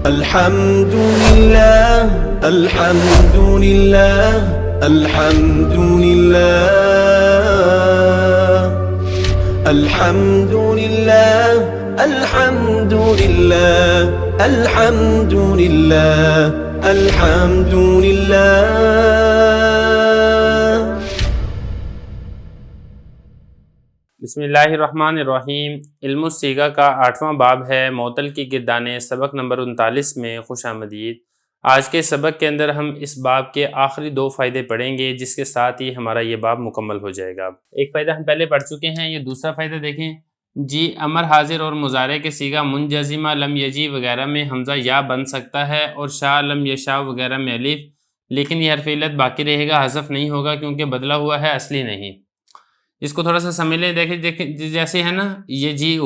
الحمد لله الحمد لله الحمد لله الحمد لله الحمد لله الحمد لله الحمد لله. بسم اللہ الرحمن الرحیم. علم الصیغہ کا 8واں باب ہے معطل کی گردانیں. سبق نمبر 39 میں خوش آمدید. آج کے سبق کے اندر ہم اس باب کے آخری 2 فائدے پڑھیں گے، جس کے ساتھ ہی ہمارا یہ باب مکمل ہو جائے گا. ایک فائدہ ہم پہلے پڑھ چکے ہیں، یہ دوسرا فائدہ دیکھیں. جی امر حاضر اور مضارع کے صیغہ منجزمہ لم یجی وغیرہ میں حمزہ یا بن سکتا ہے، اور شاء لم یشاء وغیرہ میں الف، لیکن یہ حرف علت باقی رہے گا، حذف نہیں ہوگا کیونکہ بدلا ہوا ہے، اصلی نہیں. اس کو تھوڑا سا سمجھ لیں. دیکھیں جیسے ہے نا یجیء،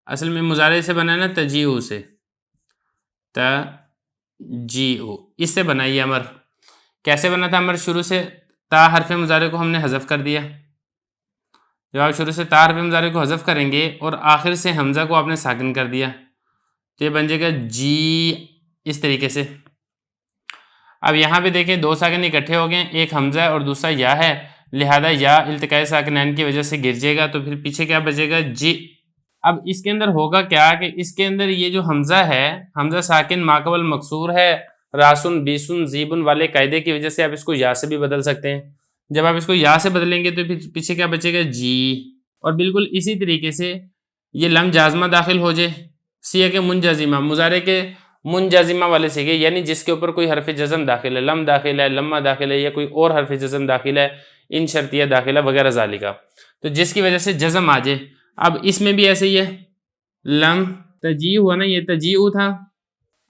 اصل میں مضارع سے بنا ہے نا تجیء سے، تجیء اس سے بنا یہ امر. کیسے بنا تھا امر؟ شروع سے تا حرف مضارع کو ہم نے حذف کر دیا. جب آپ شروع سے تا حرف مضارع کو حذف کریں گے اور آخر سے حمزہ کو آپ نے ساکن کر دیا تو یہ بن جائے گا جی، اس طریقے سے. اب یہاں پہ دیکھیں 2 ساکن اکٹھے ہو گئے، ایک حمزہ ہے اور دوسرا یا ہے، لہذا یا التقاء ساکنین کی وجہ سے گر جائے گا، تو پھر پیچھے کیا بچے گا؟ جی. اب اس کے اندر ہوگا کیا کہ اس کے اندر یہ جو حمزہ ہے، حمزہ ساکن ماقبل مکسور ہے، راسن بیسن زیبن والے قاعدے کی وجہ سے آپ اس کو یا سے بھی بدل سکتے ہیں. جب آپ اس کو یا سے بدلیں گے تو پھر پیچھے کیا بچے گا؟ جی. اور بالکل اسی طریقے سے یہ لم جازمہ داخل ہو جائے، صیغہ کے منجزمہ، مضارع کے منجزمہ والے صیغے، یعنی جس کے اوپر کوئی حرف جزم داخل ہے، لم داخل ہے، لمہ داخل ہے، یا کوئی اور حرف جزم داخل ہے، ان شرطیہ داخلہ وغیرہ ذالکہ، تو جس کی وجہ سے جزم آ جائے. اب اس میں بھی ایسے ہی ہے، لم تجی ہوا نا، یہ تجیء تھا،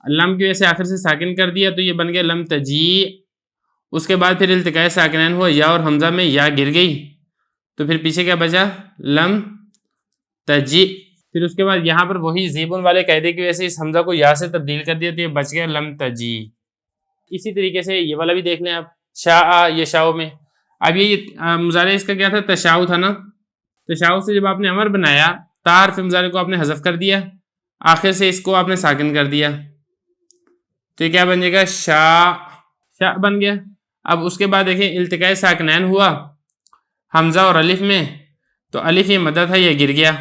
لم کی وجہ سے آخر سے ساکن کر دیا تو یہ بن گیا لم تجی. اس کے بعد پھر التقاء ساکنین ہوا، یا اور حمزہ میں یا گر گئی تو پھر پیچھے کیا بچا؟ لم تجی. پھر اس کے بعد یہاں پر وہی زیبن والے قاعدے کی وجہ سے اس حمزہ کو یا سے تبدیل کر دیا تو یہ بچ گیا لم تجی. اسی طریقے سے یہ والا بھی دیکھ لیں آپ، شاء یشاء میں. اب یہ مضارع اس کا کیا تھا؟ تشاؤ تھا نا. تشاؤ سے جب آپ نے امر بنایا، تا حرف مضارع کو آپ نے حذف کر دیا، آخر سے اس کو آپ نے ساکن کر دیا تو یہ کیا بن جائے گا؟ شاء بن گیا. اب اس کے بعد دیکھیں التقاء ساکنین ہوا حمزہ اور الف میں، تو الف یہ مدہ تھا، یہ گر گیا.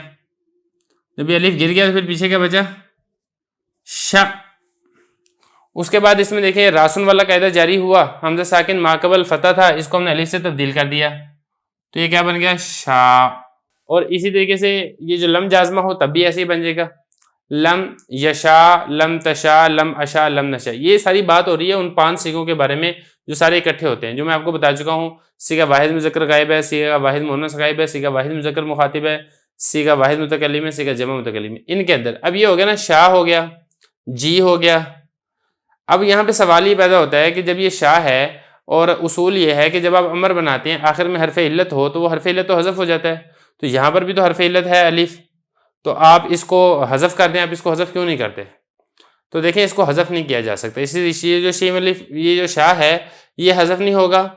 جب یہ الف گر گیا تو پھر پیچھے کیا بچا؟ شاء. اس کے بعد اس میں دیکھیں راسن والا قاعدہ جاری ہوا، حمزہ ساکن ماقبل فتح تھا، اس کو ہم نے الف سے تبدیل کر دیا تو یہ کیا بن گیا؟ شاء. اور اسی طریقے سے یہ جو لم جازمہ ہو تب بھی ایسے ہی بن جائے گا، لم یشاء لم تشاء لم اشاء لم نشاء. یہ ساری بات ہو رہی ہے ان 5 صیغوں کے بارے میں جو سارے اکٹھے ہوتے ہیں، جو میں آپ کو بتا چکا ہوں. صیغہ واحد مذکر غائب ہے، صیغہ واحد مؤنث غائب ہے، صیغہ واحد مذکر مخاطب ہے، صیغہ واحد متکلم ہے، صیغہ جمع متکلم ہے. ان کے اندر اب یہ ہو گیا نا، شاء ہو گیا، جی ہو گیا. اب یہاں پہ سوال یہ پیدا ہوتا ہے کہ جب یہ شاء ہے، اور اصول یہ ہے کہ جب آپ امر بناتے ہیں آخر میں حرف علت ہو تو وہ حرف علت تو حذف ہو جاتا ہے، تو یہاں پر بھی تو حرف علت ہے الف، تو آپ اس کو حذف کر دیں. آپ اس کو حذف کیوں نہیں کرتے؟ تو دیکھیں اس کو حذف نہیں کیا جا سکتا، اس لیے یہ جو شیم الف، یہ جو شاء ہے یہ حذف نہیں ہوگا،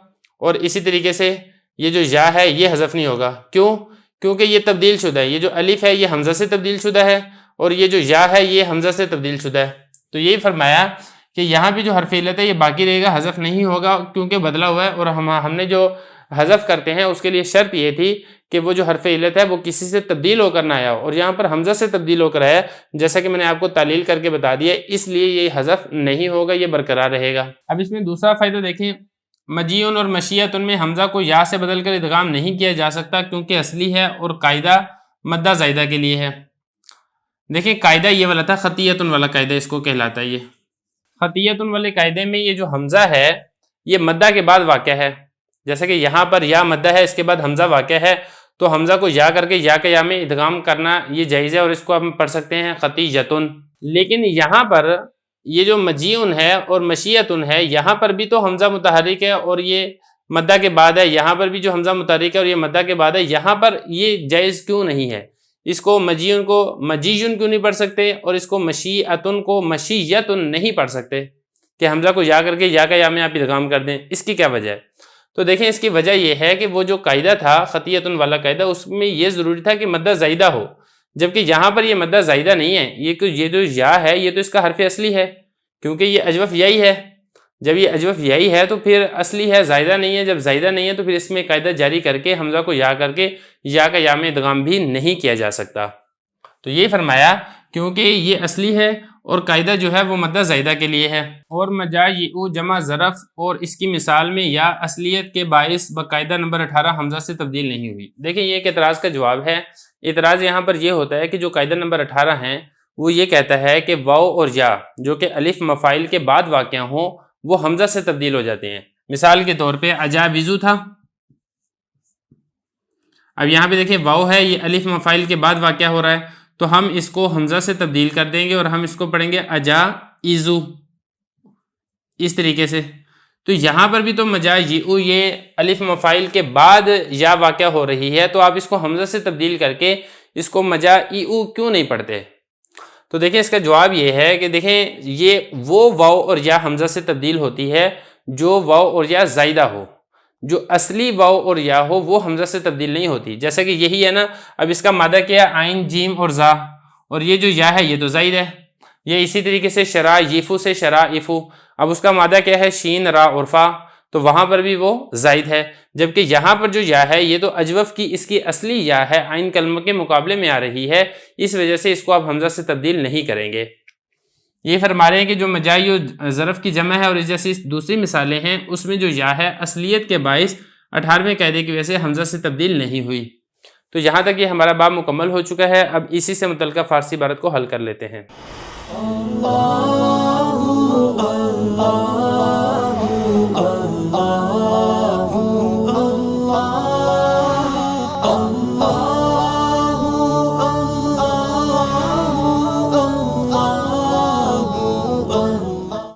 اور اسی طریقے سے یہ جو یا ہے یہ حذف نہیں ہوگا. کیوں؟ کیونکہ یہ تبدیل شدہ ہے. یہ جو الف ہے یہ حمزہ سے تبدیل شدہ ہے، اور یہ جو یا ہے یہ حمزہ سے تبدیل شدہ ہے. تو یہی فرمایا کہ یہاں بھی جو حرف علت ہے یہ باقی رہے گا، حذف نہیں ہوگا کیونکہ بدلا ہوا ہے. اور ہم نے جو حذف کرتے ہیں اس کے لیے شرط یہ تھی کہ وہ جو حرف علت ہے وہ کسی سے تبدیل ہو کر نہ آیا ہو، اور یہاں پر حمزہ سے تبدیل ہو کر آیا، جیسا کہ میں نے آپ کو تعلیل کر کے بتا دیا، اس لیے یہ حذف نہیں ہوگا، یہ برقرار رہے گا. اب اس میں دوسرا فائدہ دیکھیں، مجیون اور مشیتن میں حمزہ کو یا سے بدل کر ادغام نہیں کیا جا سکتا کیونکہ اصلی ہے، اور قاعدہ مدہ زائدہ کے لیے ہے. دیکھیں قاعدہ یہ والا تھا، خطیتن والا قاعدہ اس کو کہلاتا ہے. یہ خطیتن والے قاعدے میں یہ جو حمزہ ہے یہ مدہ کے بعد واقع ہے، جیسا کہ یہاں پر یا مدہ ہے، اس کے بعد حمزہ واقع ہے، تو حمزہ کو یا کر کے یا کے یا میں ادغام کرنا یہ جائز ہے، اور اس کو ہم پڑھ سکتے ہیں خطیتن. لیکن یہاں پر یہ جو مجیون ہے اور مشیتن ہے، یہاں پر بھی تو حمزہ متحرک ہے اور یہ مدہ کے بعد ہے، یہاں پر بھی جو حمزہ متحرک ہے اور یہ مدہ کے بعد ہے، یہاں پر یہ جائز کیوں نہیں ہے؟ اس کو مجیون کو مجیون کیوں نہیں پڑھ سکتے، اور اس کو مشیتن کو مشیتن نہیں پڑھ سکتے کہ حمزہ کو یا کر کے یا کا یا میں آپ ادغام کر دیں؟ اس کی کیا وجہ ہے؟ تو دیکھیں اس کی وجہ یہ ہے کہ وہ جو قاعدہ تھا خطیتن والا قاعدہ، اس میں یہ ضروری تھا کہ مدہ زائدہ ہو، جبکہ یہاں پر یہ مدہ زائدہ نہیں ہے. یہ جو یا ہے یہ تو اس کا حرف اصلی ہے، کیونکہ یہ اجوف یہی ہے. جب یہ اجوف یہی ہے تو پھر اصلی ہے، زائدہ نہیں ہے. جب زائدہ نہیں ہے تو پھر اس میں قاعدہ جاری کر کے حمزہ کو یا کر کے یا کا یا میں ادغام بھی نہیں کیا جا سکتا. تو یہ فرمایا کیونکہ یہ اصلی ہے اور قاعدہ جو ہے وہ مدہ زائدہ کے لیے ہے. اور مجاعو جمع ظرف اور اس کی مثال میں یا اصلیت کے باعث بقاعدہ نمبر 18 حمزہ سے تبدیل نہیں ہوئی. دیکھیں یہ ایک اعتراض کا جواب ہے. اعتراض یہاں پر یہ ہوتا ہے کہ جو قاعدہ نمبر 18 ہیں وہ یہ کہتا ہے کہ واو اور یا جو کہ الف مفاعل کے بعد واقع ہوں وہ حمزہ سے تبدیل ہو جاتے ہیں. مثال کے طور پہ اجابزو تھا، اب یہاں پہ دیکھیں واو ہے، یہ الف مفاعل کے بعد واقع ہو رہا ہے تو ہم اس کو حمزہ سے تبدیل کر دیں گے اور ہم اس کو پڑھیں گے اجائزو اس طریقے سے. تو یہاں پر بھی تو مجاجئو یہ الف مفاعل کے بعد یا واقع ہو رہی ہے تو آپ اس کو حمزہ سے تبدیل کر کے اس کو مجاعئو کیوں نہیں پڑھتے؟ تو دیکھیں اس کا جواب یہ ہے کہ دیکھیں یہ وہ واو اور یا حمزہ سے تبدیل ہوتی ہے جو واو اور یا زائدہ ہو. جو اصلی واو اور یا ہو وہ حمزہ سے تبدیل نہیں ہوتی. جیسا کہ یہی ہے نا، اب اس کا مادہ کیا ہے؟ عین جیم اور زا، اور یہ جو یا ہے یہ تو زائد ہے. یہ اسی طریقے سے شرائفو سے شرائفو، اب اس کا مادہ کیا ہے؟ شین را اور فا، تو وہاں پر بھی وہ زائد ہے. جبکہ یہاں پر جو یا ہے یہ تو اجوف کی اس کی اصلی یا ہے، عین کلمہ کے مقابلے میں آ رہی ہے، اس وجہ سے اس کو آپ حمزہ سے تبدیل نہیں کریں گے. یہ فرما رہے ہیں کہ جو مجائی و ظرف کی جمع ہے اور اس جیسی دوسری مثالیں ہیں اس میں جو یا ہے اصلیت کے باعث 18ویں قاعدے کی وجہ سے حمزہ سے تبدیل نہیں ہوئی. تو یہاں تک یہ ہمارا باب مکمل ہو چکا ہے. اب اسی سے متعلقہ فارسی عبارت کو حل کر لیتے ہیں.